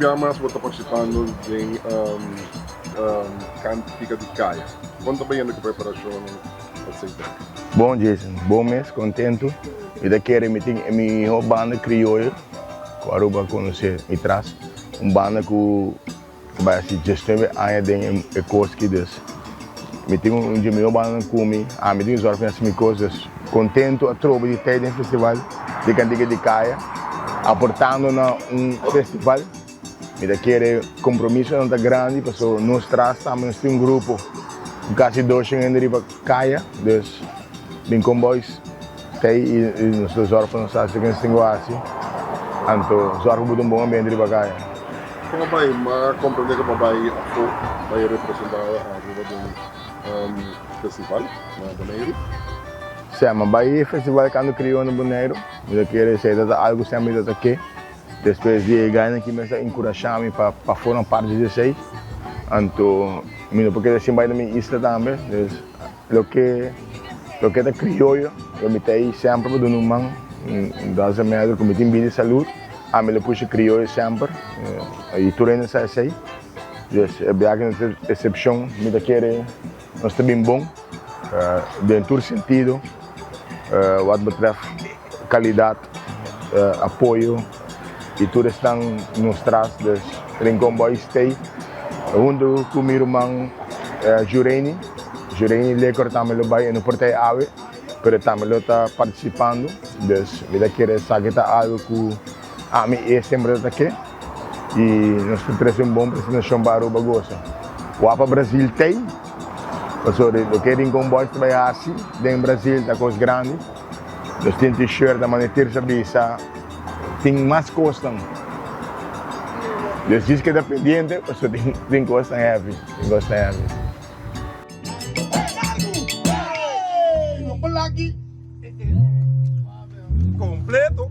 programas você está participando de Cântica de Caia. Conta bem da preparação aceita. Bom, Jason. Bom mês, contento. E daqui a minha banda criolla, que eu vou conhecer e traz. Banda que vai se gestionar anos em Koski. Eu tenho minha banda comigo, eu tenho as minhas coisas. Contento a tropa de ter no festival de Cântica de Caia, aportando na festival. E daqui a compromisso não está grande, porque nós trazemos um grupo quase 2 anos de Caia, bem comboios, tem os órfãos que se assim, então os órfãos um bom ambiente de Caia. Como vai compreender que vai representar a grupo do festival na Bonaire? Sim, mas vai festival quando criou no Bonaire, eu quero dizer algo sempre aqui. Depois de ganhar aqui, me encorajou para formar parte de 16. Então, porque assim vai na minha isla também, o que é crioulo, eu me tenho sempre para dar uma das minhas que me tem bem de saúde, a me puxa crioulo sempre, e tudo ainda assim. É bem que exceção, me quer nós está bem bom, em todo sentido, o que betref qualidade, apoio, e tudo estão nos traz dos Rincon Boys Stay, junto com meu irmão Jureni Lecor também vai no Porto Ave, mas também está participando, então me quer saber que algo que a mim é sempre aqui, e nós trazemos bom apresentação para o bagoso. O APA Brasil tem, o que Rincon Boys vai assim, em Brasil está coisa grande, nós temos t-shirt da maneira terça tem mais coisas. Deus diz que é dependente, mas tem coisas heavy. Completo.